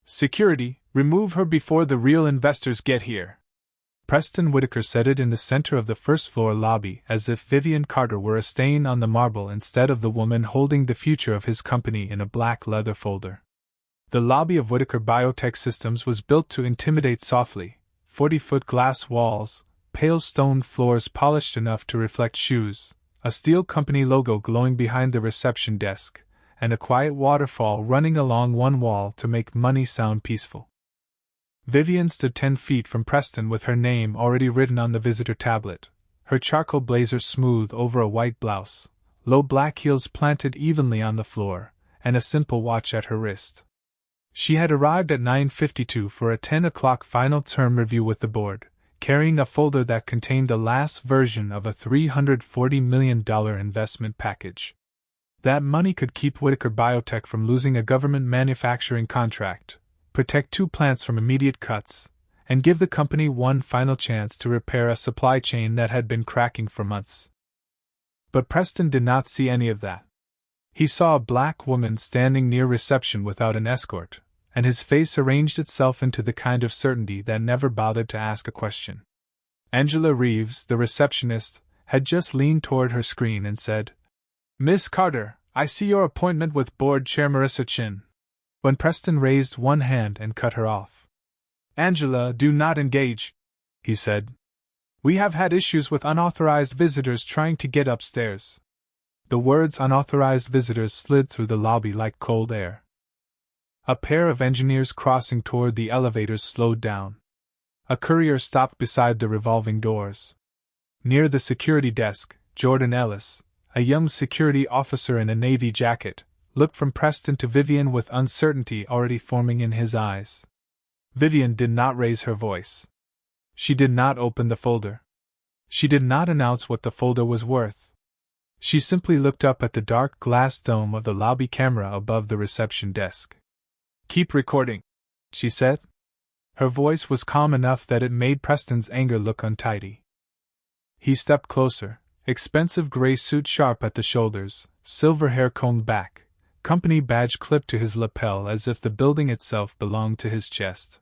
Security, remove her before the real investors get here. Preston Whitaker said it in the center of the first-floor lobby, as if Vivian Carter were a stain on the marble instead of the woman holding the future of his company in a black leather folder. The lobby of Whitaker Biotech Systems was built to intimidate softly, 40-foot glass walls, pale stone floors polished enough to reflect shoes, a steel company logo glowing behind the reception desk, and a quiet waterfall running along one wall to make money sound peaceful. Vivian stood 10 feet from Preston with her name already written on the visitor tablet, her charcoal blazer smooth over a white blouse, low black heels planted evenly on the floor, and a simple watch at her wrist. She had arrived at 9:52 for a 10 o'clock final term review with the board, carrying a folder that contained the last version of a $340 million investment package. That money could keep Whitaker Biotech from losing a government manufacturing contract, protect 2 plants from immediate cuts, and give the company one final chance to repair a supply chain that had been cracking for months. But Preston did not see any of that. He saw a black woman standing near reception without an escort, and his face arranged itself into the kind of certainty that never bothered to ask a question. Angela Reeves, the receptionist, had just leaned toward her screen and said, "Miss Carter, I see your appointment with Board Chair Marissa Chin," when Preston raised one hand and cut her off. "Angela, do not engage," he said. "We have had issues with unauthorized visitors trying to get upstairs." The words unauthorized visitors slid through the lobby like cold air. A pair of engineers crossing toward the elevators slowed down. A courier stopped beside the revolving doors. Near the security desk, Jordan Ellis, a young security officer in a navy jacket, looked from Preston to Vivian with uncertainty already forming in his eyes. Vivian did not raise her voice. She did not open the folder. She did not announce what the folder was worth. She simply looked up at the dark glass dome of the lobby camera above the reception desk. "Keep recording," she said. Her voice was calm enough that it made Preston's anger look untidy. He stepped closer, expensive gray suit sharp at the shoulders, silver hair combed back, company badge clipped to his lapel as if the building itself belonged to his chest.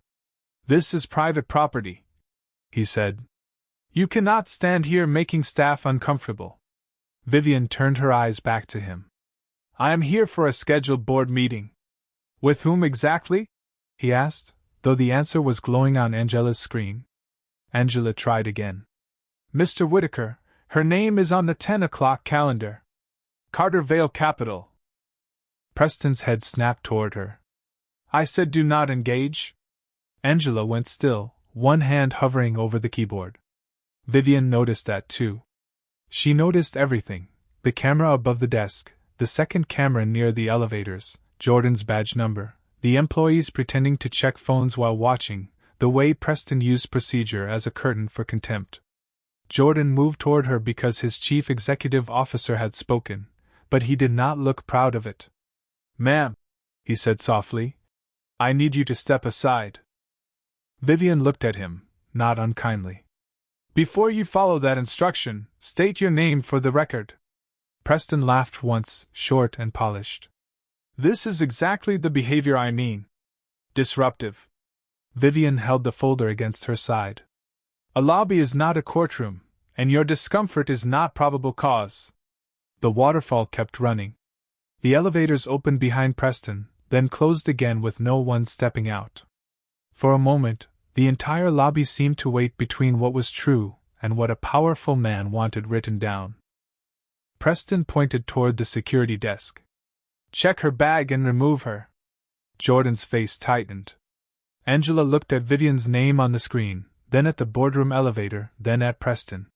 "This is private property," he said. "You cannot stand here making staff uncomfortable." Vivian turned her eyes back to him. "I am here for a scheduled board meeting." "With whom exactly?" he asked, though the answer was glowing on Angela's screen. Angela tried again. "Mr. Whitaker, her name is on the 10 o'clock calendar. Carter Vale Capital." Preston's head snapped toward her. "I said do not engage." Angela went still, one hand hovering over the keyboard. Vivian noticed that too. She noticed everything: the camera above the desk, the second camera near the elevators, Jordan's badge number, the employees pretending to check phones while watching, the way Preston used procedure as a curtain for contempt. Jordan moved toward her because his chief executive officer had spoken, but he did not look proud of it. "Ma'am," he said softly, "I need you to step aside." Vivian looked at him, not unkindly. "Before you follow that instruction, state your name for the record." Preston laughed once, short and polished. "This is exactly the behavior I mean. Disruptive." Vivian held the folder against her side. "A lobby is not a courtroom, and your discomfort is not probable cause." The waterfall kept running. The elevators opened behind Preston, then closed again with no one stepping out. For a moment, the entire lobby seemed to wait between what was true and what a powerful man wanted written down. Preston pointed toward the security desk. "Check her bag and remove her." Jordan's face tightened. Angela looked at Vivian's name on the screen, then at the boardroom elevator, then at Preston.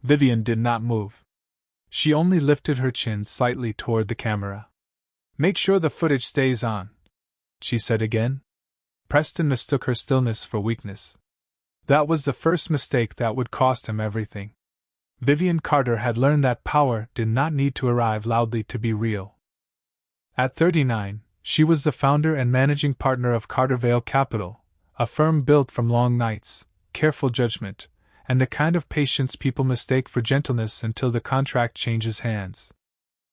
Vivian did not move. She only lifted her chin slightly toward the camera. "Make sure the footage stays on," she said again. Preston mistook her stillness for weakness. That was the first mistake that would cost him everything. Vivian Carter had learned that power did not need to arrive loudly to be real. At 39, she was the founder and managing partner of Carter Vale Capital, a firm built from long nights, careful judgment, and the kind of patience people mistake for gentleness until the contract changes hands.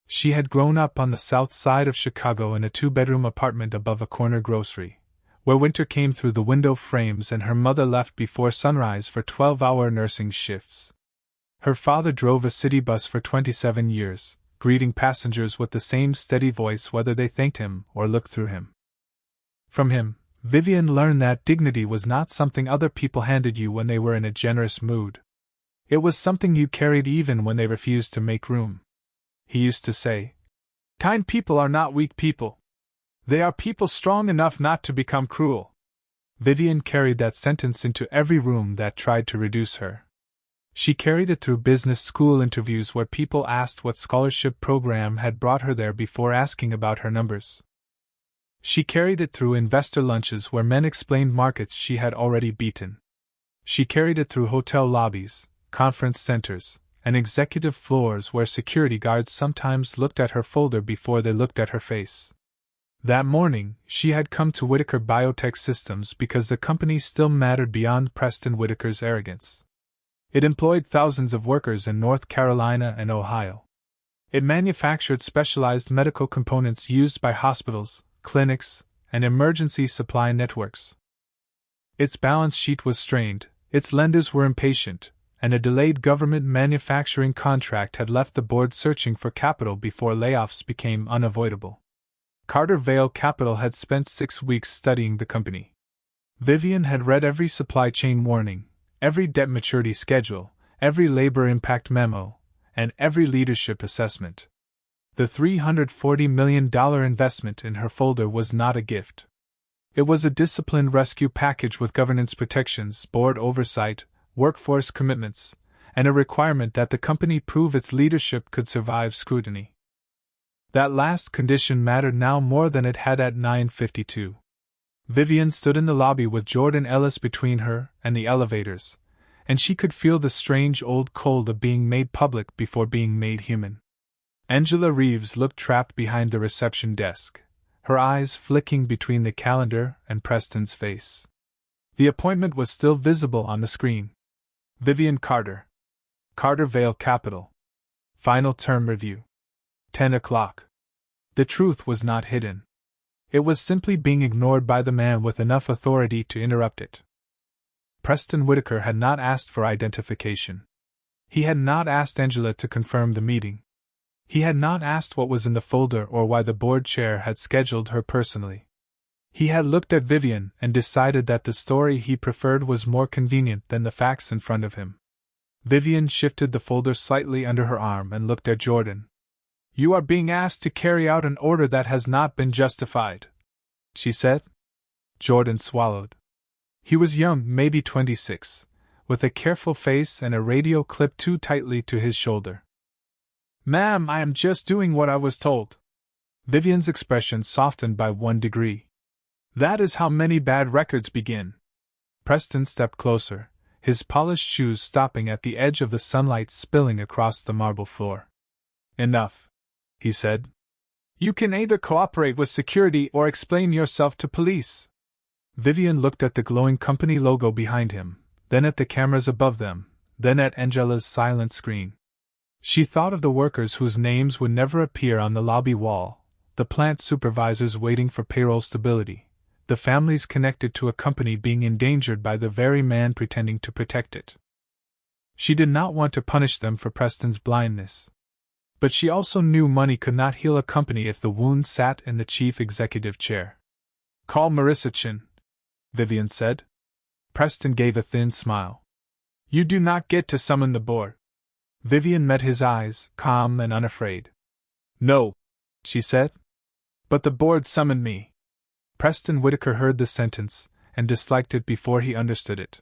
She had grown up on the south side of Chicago in a 2-bedroom apartment above a corner grocery, where winter came through the window frames and her mother left before sunrise for 12-hour nursing shifts. Her father drove a city bus for 27 years, greeting passengers with the same steady voice whether they thanked him or looked through him. From him, Vivian learned that dignity was not something other people handed you when they were in a generous mood. It was something you carried even when they refused to make room. He used to say, "Kind people are not weak people. They are people strong enough not to become cruel." Vivian carried that sentence into every room that tried to reduce her. She carried it through business school interviews where people asked what scholarship program had brought her there before asking about her numbers. She carried it through investor lunches where men explained markets she had already beaten. She carried it through hotel lobbies, conference centers, and executive floors where security guards sometimes looked at her folder before they looked at her face. That morning, she had come to Whitaker Biotech Systems because the company still mattered beyond Preston Whitaker's arrogance. It employed thousands of workers in North Carolina and Ohio. It manufactured specialized medical components used by hospitals, clinics, and emergency supply networks. Its balance sheet was strained, its lenders were impatient, and a delayed government manufacturing contract had left the board searching for capital before layoffs became unavoidable. Carter Vale Capital had spent 6 weeks studying the company. Vivian had read every supply chain warning, every debt maturity schedule, every labor impact memo, and every leadership assessment. The $340 million investment in her folder was not a gift. It was a disciplined rescue package with governance protections, board oversight, workforce commitments, and a requirement that the company prove its leadership could survive scrutiny. That last condition mattered now more than it had at 9:52. Vivian stood in the lobby with Jordan Ellis between her and the elevators, and she could feel the strange old cold of being made public before being made human. Angela Reeves looked trapped behind the reception desk, her eyes flicking between the calendar and Preston's face. The appointment was still visible on the screen. Vivian Carter. Carter Vale Capital. Final term review. 10 o'clock. The truth was not hidden. It was simply being ignored by the man with enough authority to interrupt it. Preston Whitaker had not asked for identification. He had not asked Angela to confirm the meeting. He had not asked what was in the folder or why the board chair had scheduled her personally. He had looked at Vivian and decided that the story he preferred was more convenient than the facts in front of him. Vivian shifted the folder slightly under her arm and looked at Jordan. "You are being asked to carry out an order that has not been justified," she said. Jordan swallowed. He was young, maybe 26, with a careful face and a radio clipped too tightly to his shoulder. "Ma'am, I am just doing what I was told." Vivian's expression softened by 1 degree. "That is how many bad records begin." Preston stepped closer, his polished shoes stopping at the edge of the sunlight spilling across the marble floor. "Enough," he said. "You can either cooperate with security or explain yourself to police." Vivian looked at the glowing company logo behind him, then at the cameras above them, then at Angela's silent screen. She thought of the workers whose names would never appear on the lobby wall, the plant supervisors waiting for payroll stability, the families connected to a company being endangered by the very man pretending to protect it. She did not want to punish them for Preston's blindness. But she also knew money could not heal a company if the wound sat in the chief executive chair. "Call Marissa Chin," Vivian said. Preston gave a thin smile. "You do not get to summon the board." Vivian met his eyes, calm and unafraid. "No," she said. "But the board summoned me." Preston Whitaker heard the sentence, and disliked it before he understood it.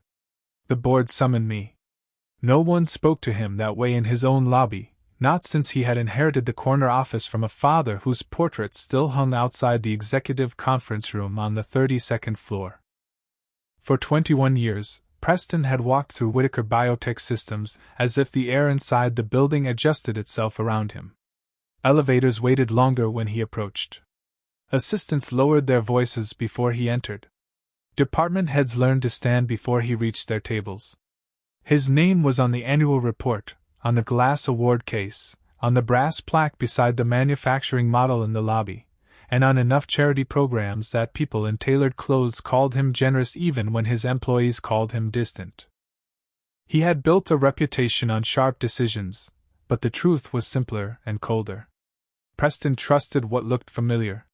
"The board summoned me." No one spoke to him that way in his own lobby, not since he had inherited the corner office from a father whose portrait still hung outside the executive conference room on the 32nd floor. For 21 years, Preston had walked through Whitaker Biotech Systems as if the air inside the building adjusted itself around him. Elevators waited longer when he approached. Assistants lowered their voices before he entered. Department heads learned to stand before he reached their tables. His name was on the annual report, on the glass award case, on the brass plaque beside the manufacturing model in the lobby, and on enough charity programs that people in tailored clothes called him generous even when his employees called him distant. He had built a reputation on sharp decisions, but the truth was simpler and colder. Preston trusted what looked familiar.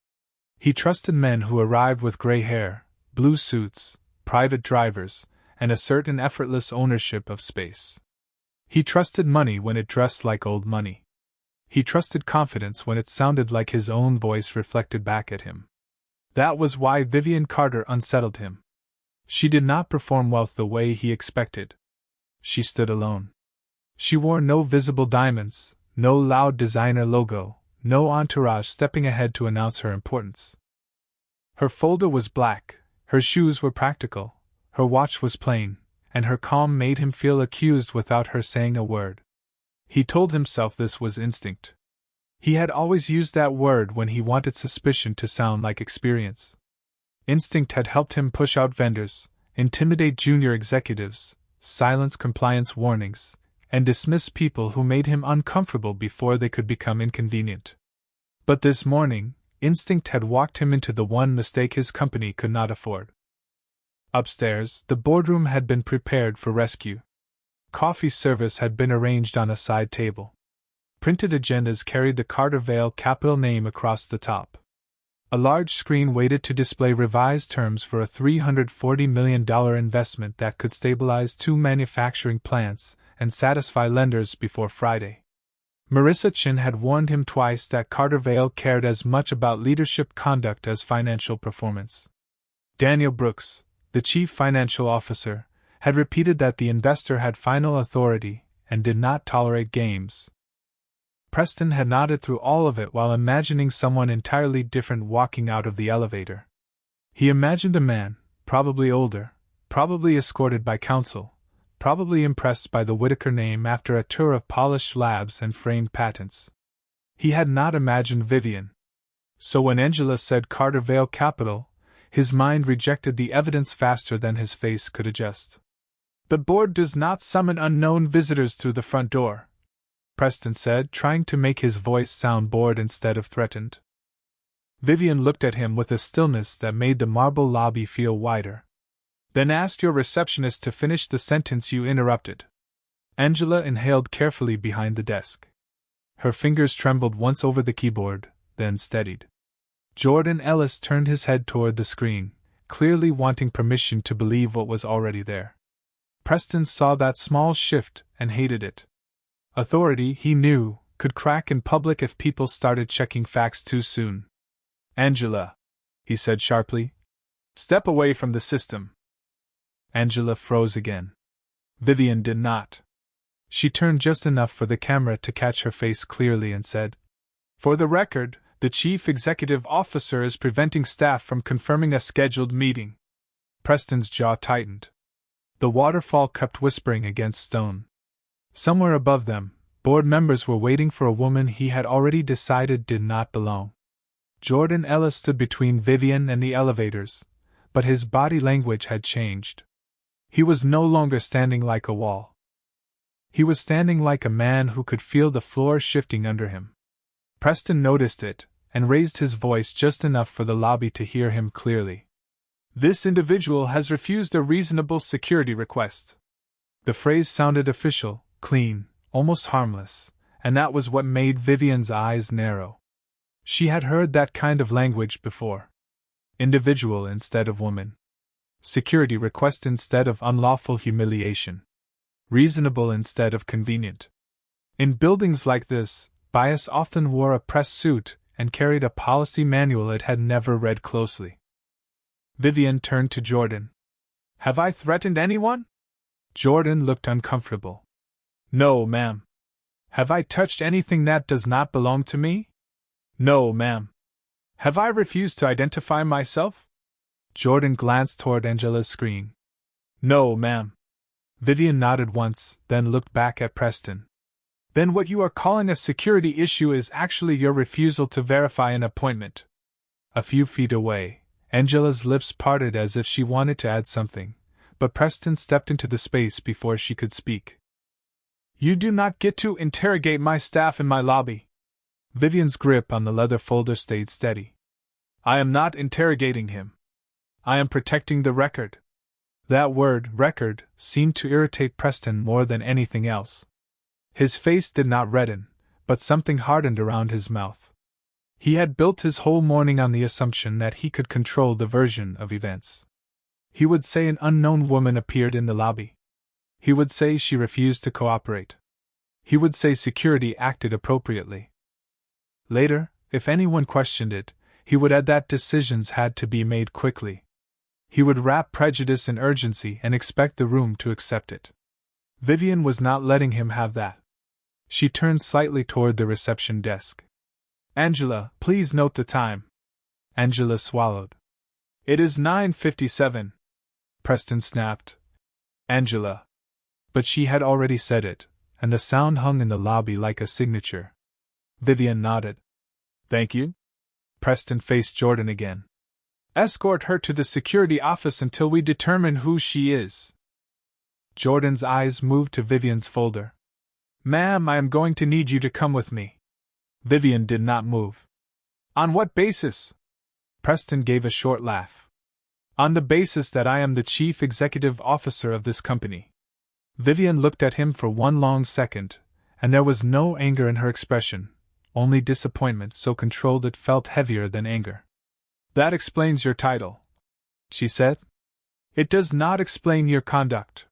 He trusted men who arrived with gray hair, blue suits, private drivers, and a certain effortless ownership of space. He trusted money when it dressed like old money. He trusted confidence when it sounded like his own voice reflected back at him. That was why Vivian Carter unsettled him. She did not perform wealth the way he expected. She stood alone. She wore no visible diamonds, no loud designer logo, no entourage stepping ahead to announce her importance. Her folder was black, her shoes were practical, her watch was plain, and her calm made him feel accused without her saying a word. He told himself this was instinct. He had always used that word when he wanted suspicion to sound like experience. Instinct had helped him push out vendors, intimidate junior executives, silence compliance warnings, and dismiss people who made him uncomfortable before they could become inconvenient. But this morning, instinct had walked him into the one mistake his company could not afford. Upstairs, the boardroom had been prepared for rescue. Coffee service had been arranged on a side table. Printed agendas carried the Carter Vale Capital name across the top. A large screen waited to display revised terms for a $340 million investment that could stabilize 2 manufacturing plants and satisfy lenders before Friday. Marissa Chin had warned him twice that Carter Vale cared as much about leadership conduct as financial performance. Daniel Brooks, the chief financial officer, had repeated that the investor had final authority and did not tolerate games. Preston had nodded through all of it while imagining someone entirely different walking out of the elevator. He imagined a man, probably older, probably escorted by counsel, probably impressed by the Whitaker name after a tour of polished labs and framed patents. He had not imagined Vivian. So when Angela said Carter Vale Capital, his mind rejected the evidence faster than his face could adjust. "The board does not summon unknown visitors through the front door," Preston said, trying to make his voice sound bored instead of threatened. Vivian looked at him with a stillness that made the marble lobby feel wider. "Then ask your receptionist to finish the sentence you interrupted." Angela inhaled carefully behind the desk. Her fingers trembled once over the keyboard, then steadied. Jordan Ellis turned his head toward the screen, clearly wanting permission to believe what was already there. Preston saw that small shift and hated it. Authority, he knew, could crack in public if people started checking facts too soon. "Angela," he said sharply, "step away from the system." Angela froze again. Vivian did not. She turned just enough for the camera to catch her face clearly and said, "For the record, the chief executive officer is preventing staff from confirming a scheduled meeting." Preston's jaw tightened. The waterfall kept whispering against stone. Somewhere above them, board members were waiting for a woman he had already decided did not belong. Jordan Ellis stood between Vivian and the elevators, but his body language had changed. He was no longer standing like a wall. He was standing like a man who could feel the floor shifting under him. Preston noticed it, and raised his voice just enough for the lobby to hear him clearly. "This individual has refused a reasonable security request." The phrase sounded official, clean, almost harmless, and that was what made Vivian's eyes narrow. She had heard that kind of language before. Individual instead of woman. Security request instead of unlawful humiliation. Reasonable instead of convenient. In buildings like this, Bias often wore a press suit and carried a policy manual it had never read closely. Vivian turned to Jordan. "Have I threatened anyone?" Jordan looked uncomfortable. "No, ma'am." "Have I touched anything that does not belong to me?" "No, ma'am." "Have I refused to identify myself?" Jordan glanced toward Angela's screen. "No, ma'am." Vivian nodded once, then looked back at Preston. "Then what you are calling a security issue is actually your refusal to verify an appointment." A few feet away, Angela's lips parted as if she wanted to add something, but Preston stepped into the space before she could speak. "You do not get to interrogate my staff in my lobby." Vivian's grip on the leather folder stayed steady. I am not interrogating him. I am protecting the record. That word, record, seemed to irritate Preston more than anything else. His face did not redden, but something hardened around his mouth. He had built his whole morning on the assumption that he could control the version of events. He would say an unknown woman appeared in the lobby. He would say she refused to cooperate. He would say security acted appropriately. Later, if anyone questioned it, he would add that decisions had to be made quickly. He would wrap prejudice in urgency and expect the room to accept it. Vivian was not letting him have that. She turned slightly toward the reception desk. Angela, please note the time. Angela swallowed. It is 9:57. Preston snapped. Angela. But she had already said it, and the sound hung in the lobby like a signature. Vivian nodded. Thank you. Preston faced Jordan again. Escort her to the security office until we determine who she is. Jordan's eyes moved to Vivian's folder. Ma'am, I am going to need you to come with me. Vivian did not move. On what basis? Preston gave a short laugh. On the basis that I am the chief executive officer of this company. Vivian looked at him for one long second, and there was no anger in her expression, only disappointment so controlled it felt heavier than anger. That explains your title, she said. It does not explain your conduct.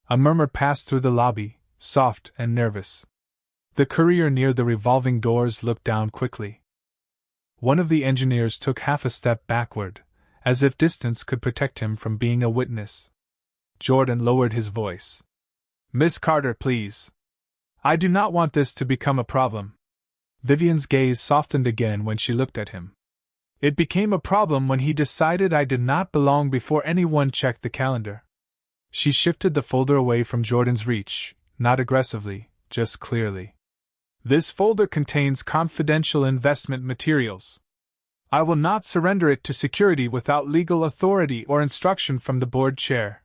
A murmur passed through the lobby, soft and nervous. The courier near the revolving doors looked down quickly. One of the engineers took half a step backward, as if distance could protect him from being a witness. Jordan lowered his voice. Miss Carter, please. I do not want this to become a problem. Vivian's gaze softened again when she looked at him. It became a problem when he decided I did not belong before anyone checked the calendar. She shifted the folder away from Jordan's reach, not aggressively, just clearly. This folder contains confidential investment materials. I will not surrender it to security without legal authority or instruction from the board chair.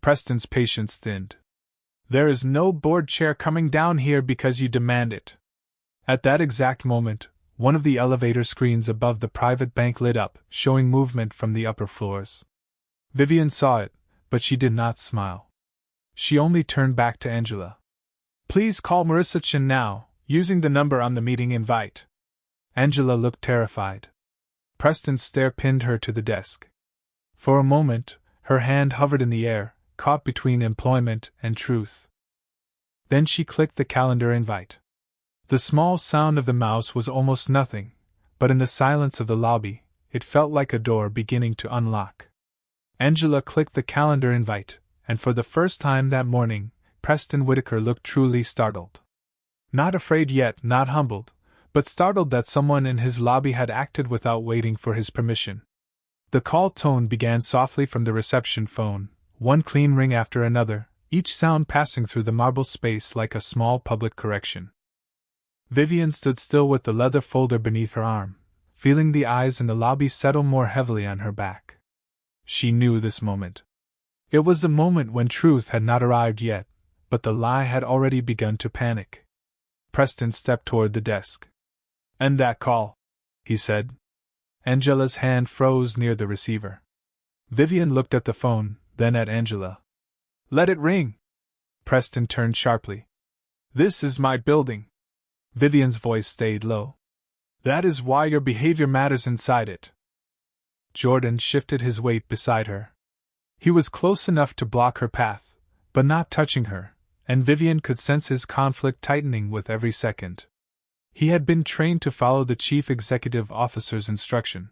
Preston's patience thinned. There is no board chair coming down here because you demand it. At that exact moment, one of the elevator screens above the private bank lit up, showing movement from the upper floors. Vivian saw it, but she did not smile. She only turned back to Angela. Please call Marissa Chen now, using the number on the meeting invite. Angela looked terrified. Preston's stare pinned her to the desk. For a moment, her hand hovered in the air, caught between employment and truth. Then she clicked the calendar invite. The small sound of the mouse was almost nothing, but in the silence of the lobby, it felt like a door beginning to unlock. Angela clicked the calendar invite, and for the first time that morning, Preston Whitaker looked truly startled. Not afraid yet, not humbled, but startled that someone in his lobby had acted without waiting for his permission. The call tone began softly from the reception phone, one clean ring after another, each sound passing through the marble space like a small public correction. Vivian stood still with the leather folder beneath her arm, feeling the eyes in the lobby settle more heavily on her back. She knew this moment. It was the moment when truth had not arrived yet, but the lie had already begun to panic. Preston stepped toward the desk. "And that call," he said. Angela's hand froze near the receiver. Vivian looked at the phone, then at Angela. "Let it ring." Preston turned sharply. "This is my building." Vivian's voice stayed low. "That is why your behavior matters inside it." Jordan shifted his weight beside her. He was close enough to block her path, but not touching her, and Vivian could sense his conflict tightening with every second. He had been trained to follow the chief executive officer's instruction.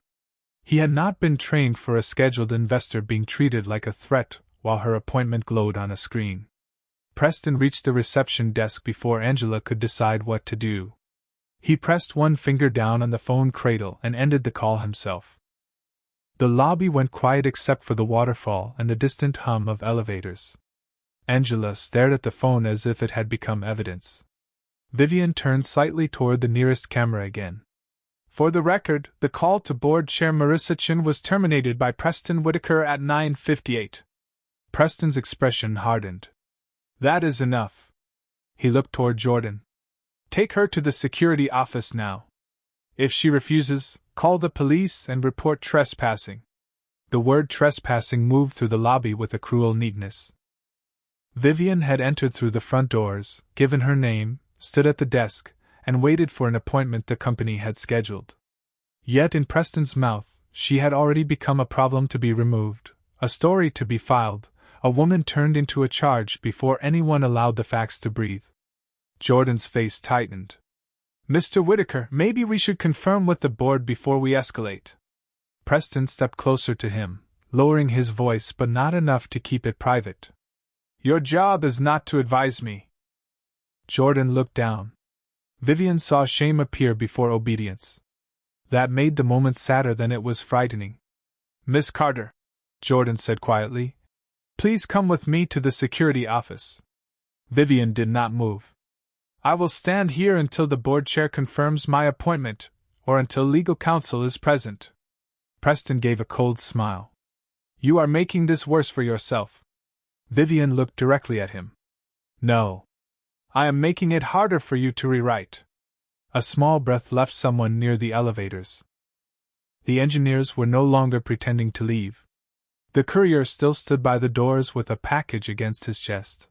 He had not been trained for a scheduled investor being treated like a threat while her appointment glowed on a screen. Preston reached the reception desk before Angela could decide what to do. He pressed one finger down on the phone cradle and ended the call himself. The lobby went quiet except for the waterfall and the distant hum of elevators. Angela stared at the phone as if it had become evidence. Vivian turned slightly toward the nearest camera again. For the record, the call to board chair Marissa Chen was terminated by Preston Whitaker at 9:58. Preston's expression hardened. "That is enough." He looked toward Jordan. "Take her to the security office now. If she refuses, Call the police and report trespassing." The word trespassing moved through the lobby with a cruel neatness. Vivian had entered through the front doors, given her name, stood at the desk, and waited for an appointment the company had scheduled. Yet in Preston's mouth, she had already become a problem to be removed, a story to be filed, a woman turned into a charge before anyone allowed the facts to breathe. Jordan's face tightened. "Mr. Whitaker, maybe we should confirm with the board before we escalate." Preston stepped closer to him, lowering his voice but not enough to keep it private. "Your job is not to advise me." Jordan looked down. Vivian saw shame appear before obedience. That made the moment sadder than it was frightening. "Miss Carter," Jordan said quietly, "please come with me to the security office." Vivian did not move. "I will stand here until the board chair confirms my appointment, or until legal counsel is present." Preston gave a cold smile. "You are making this worse for yourself." Vivian looked directly at him. "No. I am making it harder for you to rewrite." A small breath left someone near the elevators. The engineers were no longer pretending to leave. The courier still stood by the doors with a package against his chest.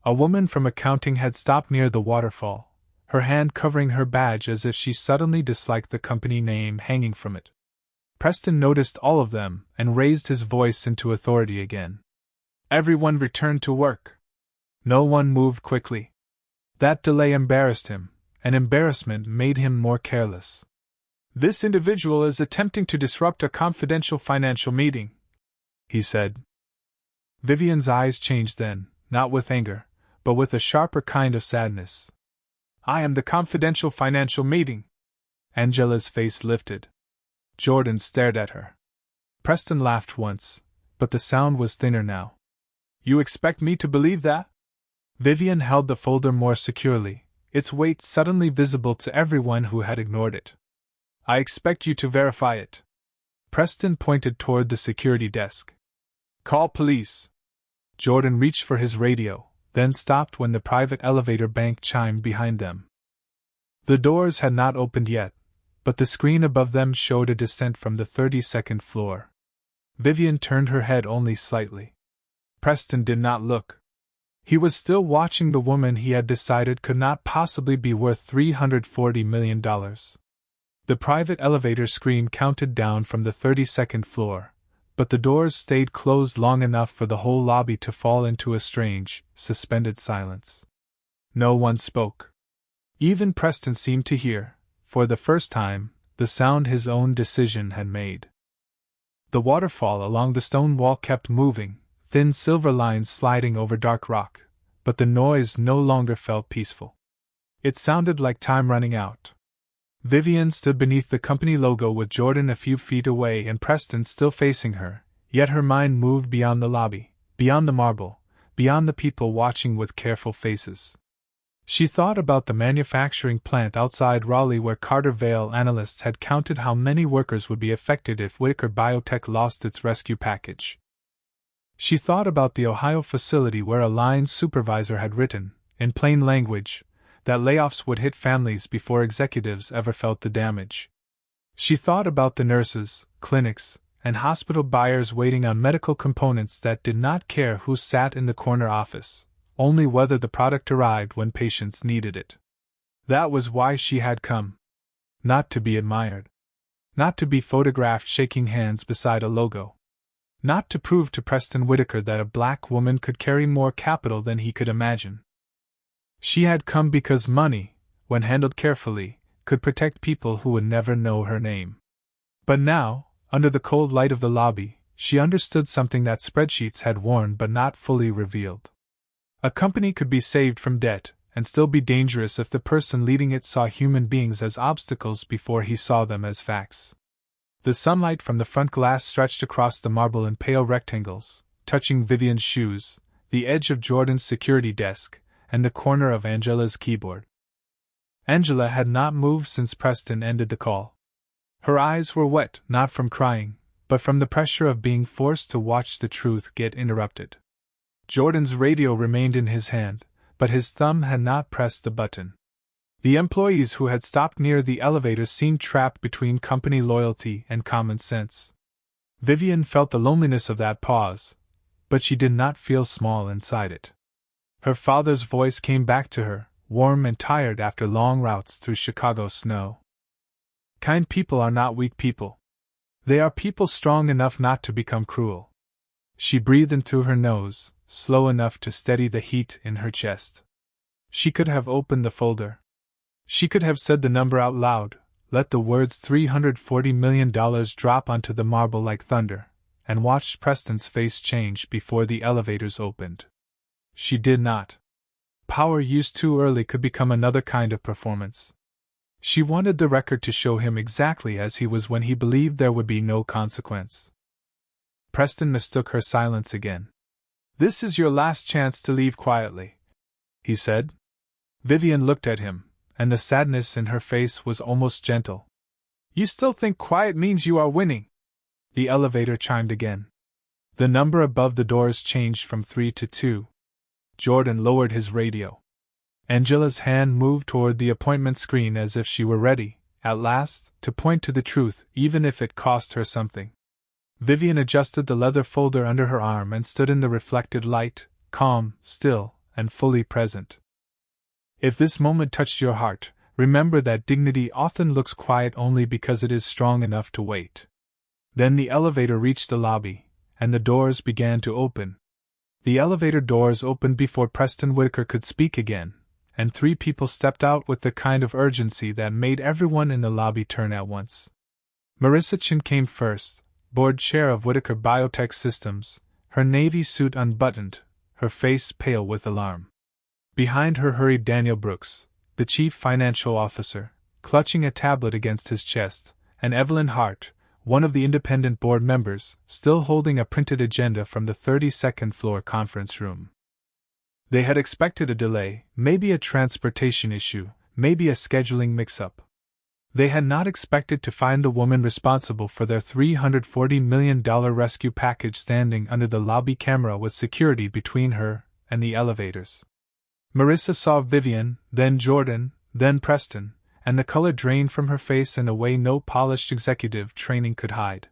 A woman from accounting had stopped near the waterfall, her hand covering her badge as if she suddenly disliked the company name hanging from it. Preston noticed all of them and raised his voice into authority again. Everyone returned to work. No one moved quickly. That delay embarrassed him, and embarrassment made him more careless. "This individual is attempting to disrupt a confidential financial meeting," he said. Vivian's eyes changed then, not with anger, but with a sharper kind of sadness. "I am the confidential financial meeting." Angela's face lifted. Jordan stared at her. Preston laughed once, but the sound was thinner now. "You expect me to believe that?" Vivian held the folder more securely, its weight suddenly visible to everyone who had ignored it. "I expect you to verify it." Preston pointed toward the security desk. "Call police." Jordan reached for his radio, then stopped when the private elevator bank chimed behind them. The doors had not opened yet, but the screen above them showed a descent from the 32nd floor. Vivian turned her head only slightly. Preston did not look. He was still watching the woman he had decided could not possibly be worth $340 million. The private elevator screen counted down from the 32nd floor, but the doors stayed closed long enough for the whole lobby to fall into a strange, suspended silence. No one spoke. Even Preston seemed to hear, for the first time, the sound his own decision had made. The waterfall along the stone wall kept moving, thin silver lines sliding over dark rock, but the noise no longer felt peaceful. It sounded like time running out. Vivian stood beneath the company logo with Jordan a few feet away and Preston still facing her, yet her mind moved beyond the lobby, beyond the marble, beyond the people watching with careful faces. She thought about the manufacturing plant outside Raleigh where Carter Vale analysts had counted how many workers would be affected if Whitaker Biotech lost its rescue package. She thought about the Ohio facility where a line supervisor had written, in plain language, that layoffs would hit families before executives ever felt the damage. She thought about the nurses, clinics, and hospital buyers waiting on medical components that did not care who sat in the corner office, only whether the product arrived when patients needed it. That was why she had come. Not to be admired. Not to be photographed shaking hands beside a logo. Not to prove to Preston Whitaker that a black woman could carry more capital than he could imagine. She had come because money, when handled carefully, could protect people who would never know her name. But now, under the cold light of the lobby, she understood something that spreadsheets had warned but not fully revealed. A company could be saved from debt, and still be dangerous if the person leading it saw human beings as obstacles before he saw them as facts. The sunlight from the front glass stretched across the marble in pale rectangles, touching Vivian's shoes, the edge of Jordan's security desk, and the corner of Angela's keyboard. Angela had not moved since Preston ended the call. Her eyes were wet, not from crying, but from the pressure of being forced to watch the truth get interrupted. Jordan's radio remained in his hand, but his thumb had not pressed the button. The employees who had stopped near the elevator seemed trapped between company loyalty and common sense. Vivian felt the loneliness of that pause, but she did not feel small inside it. Her father's voice came back to her, warm and tired after long routes through Chicago snow. Kind people are not weak people. They are people strong enough not to become cruel. She breathed in through her nose, slow enough to steady the heat in her chest. She could have opened the folder. She could have said the number out loud, let the words $340 million drop onto the marble like thunder, and watched Preston's face change before the elevators opened. She did not. Power used too early could become another kind of performance. She wanted the record to show him exactly as he was when he believed there would be no consequence. Preston mistook her silence again. "This is your last chance to leave quietly," he said. Vivian looked at him, and the sadness in her face was almost gentle. "You still think quiet means you are winning?" The elevator chimed again. The number above the doors changed from 3 to 2. Jordan lowered his radio. Angela's hand moved toward the appointment screen as if she were ready, at last, to point to the truth, even if it cost her something. Vivian adjusted the leather folder under her arm and stood in the reflected light, calm, still, and fully present. If this moment touched your heart, remember that dignity often looks quiet only because it is strong enough to wait. Then the elevator reached the lobby, and the doors began to open. The elevator doors opened before Preston Whitaker could speak again, and 3 people stepped out with the kind of urgency that made everyone in the lobby turn at once. Marissa Chin came first, board chair of Whitaker Biotech Systems, her navy suit unbuttoned, her face pale with alarm. Behind her hurried Daniel Brooks, the chief financial officer, clutching a tablet against his chest, and Evelyn Hart, one of the independent board members, still holding a printed agenda from the 32nd floor conference room. They had expected a delay, maybe a transportation issue, maybe a scheduling mix-up. They had not expected to find the woman responsible for their $340 million rescue package standing under the lobby camera with security between her and the elevators. Marissa saw Vivian, then Jordan, then Preston, and the color drained from her face in a way no polished executive training could hide.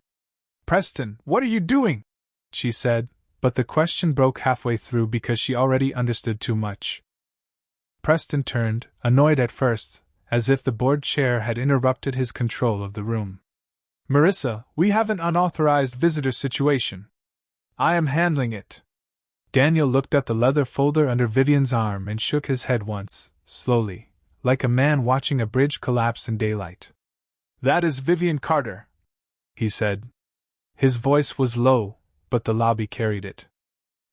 "Preston, what are you doing?" she said, but the question broke halfway through because she already understood too much. Preston turned, annoyed at first, as if the board chair had interrupted his control of the room. "Marissa, we have an unauthorized visitor situation. I am handling it." Daniel looked at the leather folder under Vivian's arm and shook his head once, slowly, like a man watching a bridge collapse in daylight. "That is Vivian Carter," he said. His voice was low, but the lobby carried it.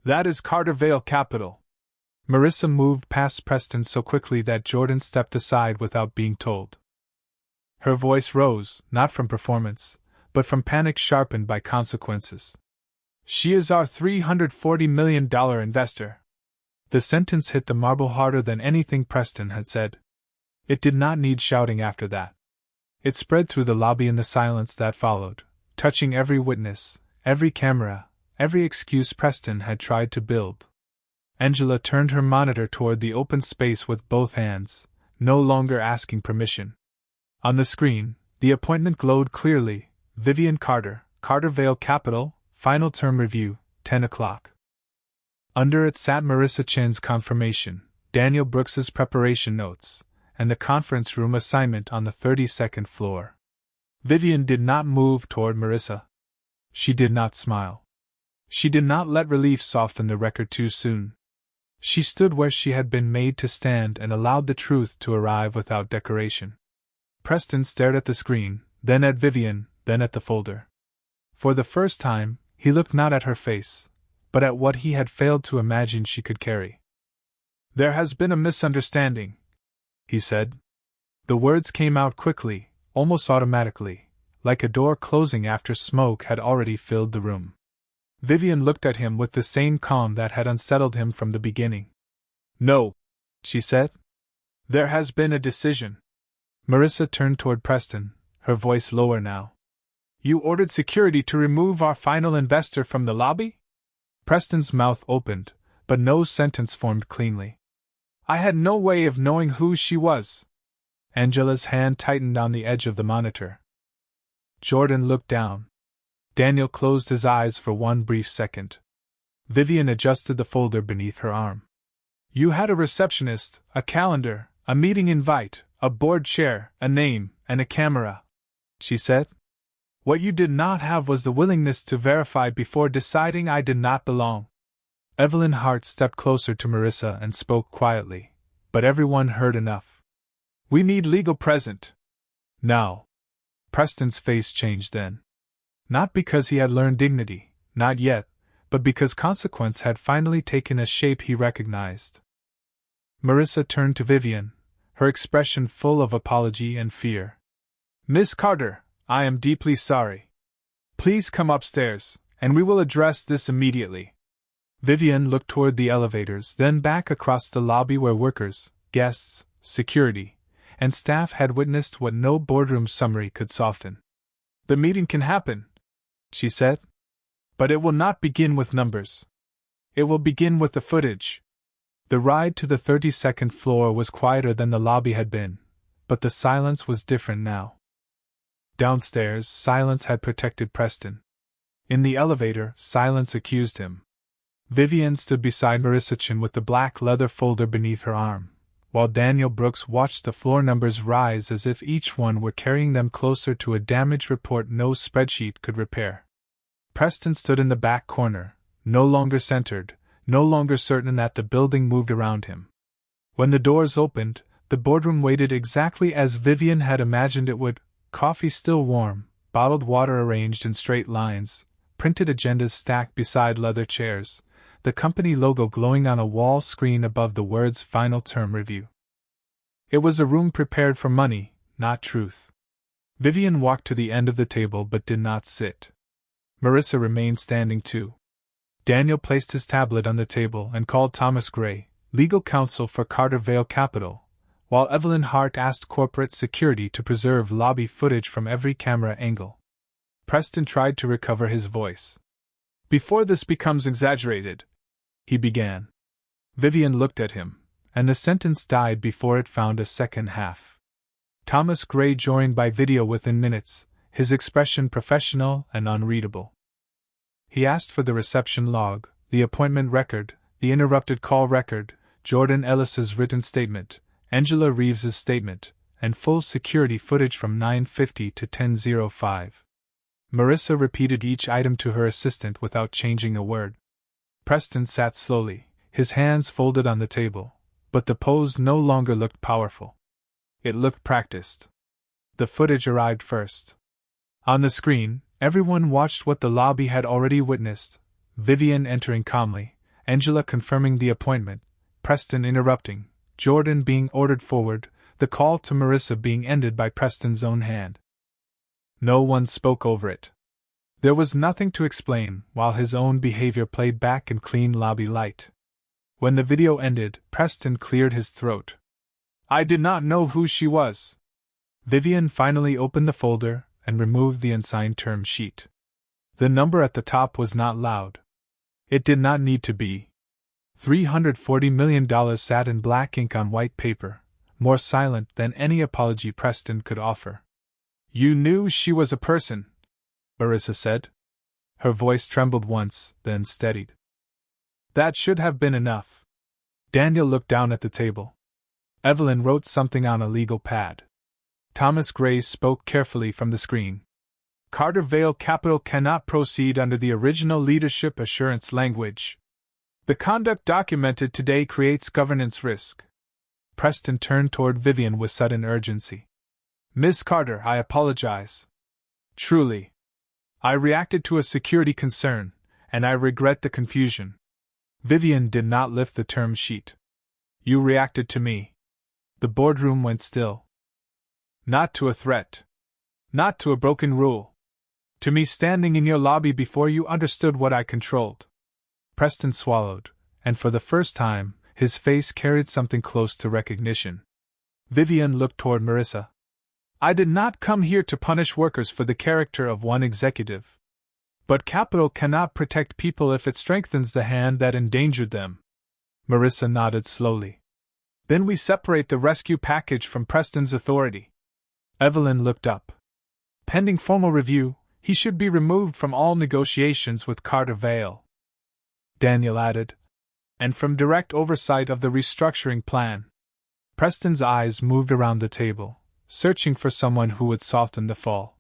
"That is Carter Vale Capital." Marissa moved past Preston so quickly that Jordan stepped aside without being told. Her voice rose, not from performance, but from panic sharpened by consequences. "She is our $340 million investor." The sentence hit the marble harder than anything Preston had said. It did not need shouting after that. It spread through the lobby in the silence that followed, touching every witness, every camera, every excuse Preston had tried to build. Angela turned her monitor toward the open space with both hands, no longer asking permission. On the screen, the appointment glowed clearly: Vivian Carter, Carter Vale Capital, Final Term Review, 10 o'clock. Under it sat Marissa Chin's confirmation, Daniel Brooks's preparation notes, and the conference room assignment on the 32nd floor. Vivian did not move toward Marissa. She did not smile. She did not let relief soften the record too soon. She stood where she had been made to stand and allowed the truth to arrive without decoration. Preston stared at the screen, then at Vivian, then at the folder. For the first time, he looked not at her face, but at what he had failed to imagine she could carry. "There has been a misunderstanding," he said. The words came out quickly, almost automatically, like a door closing after smoke had already filled the room. Vivian looked at him with the same calm that had unsettled him from the beginning. "No," she said. "There has been a decision." Marissa turned toward Preston, her voice lower now. "You ordered security to remove our final investor from the lobby?" Preston's mouth opened, but no sentence formed cleanly. "I had no way of knowing who she was," Angela's hand tightened on the edge of the monitor. Jordan looked down. Daniel closed his eyes for one brief second. Vivian adjusted the folder beneath her arm. You had a receptionist, a calendar, a meeting invite, a board chair, a name, and a camera, she said. What you did not have was the willingness to verify before deciding I did not belong. Evelyn Hart stepped closer to Marissa and spoke quietly, but everyone heard enough. We need legal present. Now. Preston's face changed then. Not because he had learned dignity, not yet, but because consequence had finally taken a shape he recognized. Marissa turned to Vivian, her expression full of apology and fear. Miss Carter, I am deeply sorry. Please come upstairs, and we will address this immediately. Vivian looked toward the elevators, then back across the lobby where workers, guests, security, and staff had witnessed what no boardroom summary could soften. The meeting can happen, she said. But it will not begin with numbers. It will begin with the footage. The ride to the 32nd floor was quieter than the lobby had been, but the silence was different now. Downstairs, silence had protected Preston. In the elevator, silence accused him. Vivian stood beside Marissa Chin with the black leather folder beneath her arm, while Daniel Brooks watched the floor numbers rise as if each one were carrying them closer to a damage report no spreadsheet could repair. Preston stood in the back corner, no longer centered, no longer certain that the building moved around him. When the doors opened, the boardroom waited exactly as Vivian had imagined it would, coffee still warm, bottled water arranged in straight lines, printed agendas stacked beside leather chairs, the company logo glowing on a wall screen above the words Final Term Review. It was a room prepared for money, not truth. Vivian walked to the end of the table but did not sit. Marissa remained standing too. Daniel placed his tablet on the table and called Thomas Gray, legal counsel for Carter Vale Capital, while Evelyn Hart asked corporate security to preserve lobby footage from every camera angle. Preston tried to recover his voice. Before this becomes exaggerated, he began. Vivian looked at him, and the sentence died before it found a second half. Thomas Gray joined by video within minutes, his expression professional and unreadable. He asked for the reception log, the appointment record, the interrupted call record, Jordan Ellis's written statement, Angela Reeves's statement, and full security footage from 9:50 to 10:05. Marissa repeated each item to her assistant without changing a word. Preston sat slowly, his hands folded on the table, but the pose no longer looked powerful. It looked practiced. The footage arrived first. On the screen, everyone watched what the lobby had already witnessed: Vivian entering calmly, Angela confirming the appointment, Preston interrupting, Jordan being ordered forward, the call to Marissa being ended by Preston's own hand. No one spoke over it. There was nothing to explain, while his own behavior played back in clean lobby light. When the video ended, Preston cleared his throat. I did not know who she was. Vivian finally opened the folder and removed the unsigned term sheet. The number at the top was not loud. It did not need to be. $340 million sat in black ink on white paper, more silent than any apology Preston could offer. You knew she was a person, Marissa said. Her voice trembled once, then steadied. That should have been enough. Daniel looked down at the table. Evelyn wrote something on a legal pad. Thomas Gray spoke carefully from the screen. Carter Vale Capital cannot proceed under the original leadership assurance language. The conduct documented today creates governance risk. Preston turned toward Vivian with sudden urgency. Miss Carter, I apologize. Truly. I reacted to a security concern, and I regret the confusion. Vivian did not lift the term sheet. You reacted to me. The boardroom went still. Not to a threat. Not to a broken rule. To me standing in your lobby before you understood what I controlled. Preston swallowed, and for the first time, his face carried something close to recognition. Vivian looked toward Marissa. I did not come here to punish workers for the character of one executive. But capital cannot protect people if it strengthens the hand that endangered them. Marissa nodded slowly. Then we separate the rescue package from Preston's authority. Evelyn looked up. Pending formal review, he should be removed from all negotiations with Carter Vale. Daniel added. And from direct oversight of the restructuring plan. Preston's eyes moved around the table, searching for someone who would soften the fall.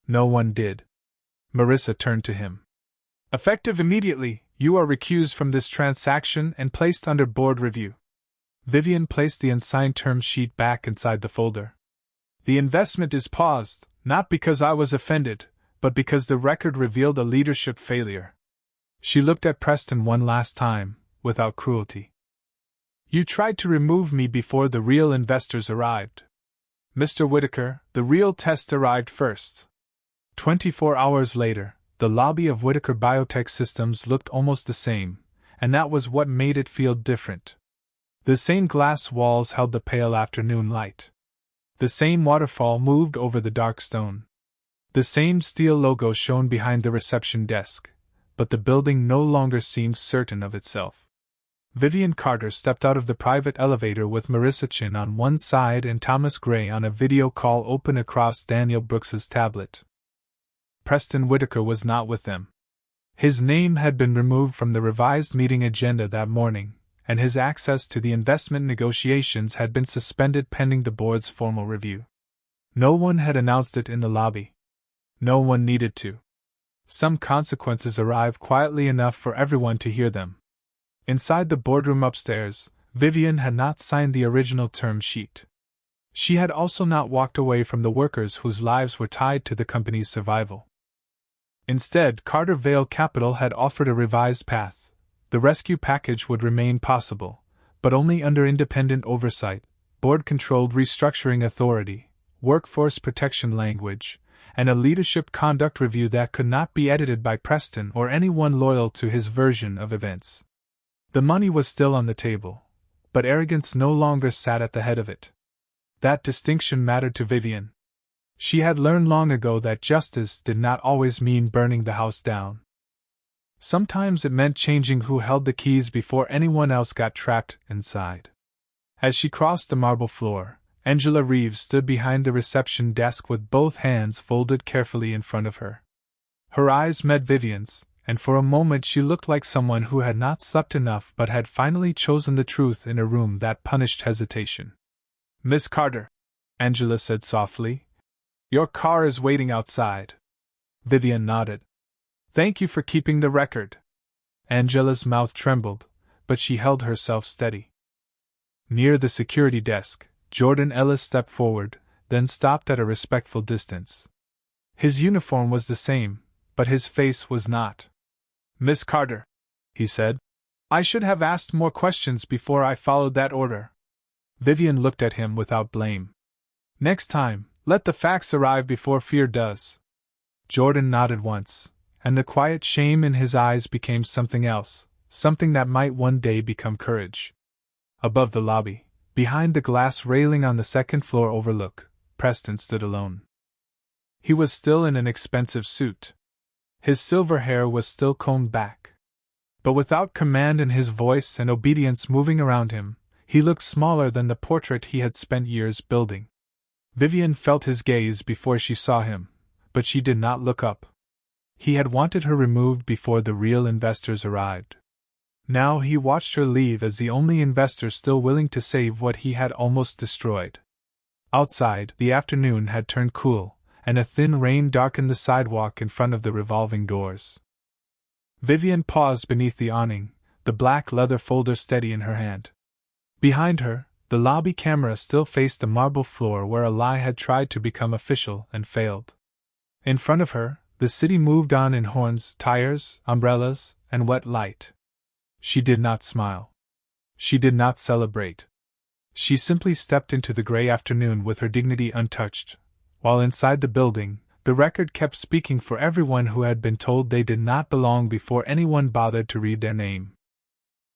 No one did. Marissa turned to him. Effective immediately, you are recused from this transaction and placed under board review. Vivian placed the unsigned term sheet back inside the folder. The investment is paused, not because I was offended, but because the record revealed a leadership failure. She looked at Preston one last time, without cruelty. You tried to remove me before the real investors arrived. Mr. Whitaker, the real test arrived first. 24 hours later, the lobby of Whitaker Biotech Systems looked almost the same, and that was what made it feel different. The same glass walls held the pale afternoon light. The same waterfall moved over the dark stone. The same steel logo shone behind the reception desk, but the building no longer seemed certain of itself. Vivian Carter stepped out of the private elevator with Marissa Chin on one side and Thomas Gray on a video call open across Daniel Brooks's tablet. Preston Whitaker was not with them. His name had been removed from the revised meeting agenda that morning, and his access to the investment negotiations had been suspended pending the board's formal review. No one had announced it in the lobby. No one needed to. Some consequences arrived quietly enough for everyone to hear them. Inside the boardroom upstairs, Vivian had not signed the original term sheet. She had also not walked away from the workers whose lives were tied to the company's survival. Instead, Carter Vale Capital had offered a revised path. The rescue package would remain possible, but only under independent oversight, board-controlled restructuring authority, workforce protection language, and a leadership conduct review that could not be edited by Preston or anyone loyal to his version of events. The money was still on the table, but arrogance no longer sat at the head of it. That distinction mattered to Vivian. She had learned long ago that justice did not always mean burning the house down. Sometimes it meant changing who held the keys before anyone else got trapped inside. As she crossed the marble floor, Angela Reeves stood behind the reception desk with both hands folded carefully in front of her. Her eyes met Vivian's, and for a moment she looked like someone who had not slept enough but had finally chosen the truth in a room that punished hesitation. Miss Carter, Angela said softly, your car is waiting outside. Vivian nodded. Thank you for keeping the record. Angela's mouth trembled, but she held herself steady. Near the security desk, Jordan Ellis stepped forward, then stopped at a respectful distance. His uniform was the same, but his face was not. Miss Carter, he said, I should have asked more questions before I followed that order. Vivian looked at him without blame. Next time, let the facts arrive before fear does. Jordan nodded once, and the quiet shame in his eyes became something else, something that might one day become courage. Above the lobby, behind the glass railing on the second floor overlook, Preston stood alone. He was still in an expensive suit. His silver hair was still combed back. But without command in his voice and obedience moving around him, he looked smaller than the portrait he had spent years building. Vivian felt his gaze before she saw him, but she did not look up. He had wanted her removed before the real investors arrived. Now he watched her leave as the only investor still willing to save what he had almost destroyed. Outside, the afternoon had turned cool, and a thin rain darkened the sidewalk in front of the revolving doors. Vivian paused beneath the awning, the black leather folder steady in her hand. Behind her, the lobby camera still faced the marble floor where a lie had tried to become official and failed. In front of her, the city moved on in horns, tires, umbrellas, and wet light. She did not smile. She did not celebrate. She simply stepped into the gray afternoon with her dignity untouched, while inside the building, the record kept speaking for everyone who had been told they did not belong before anyone bothered to read their name.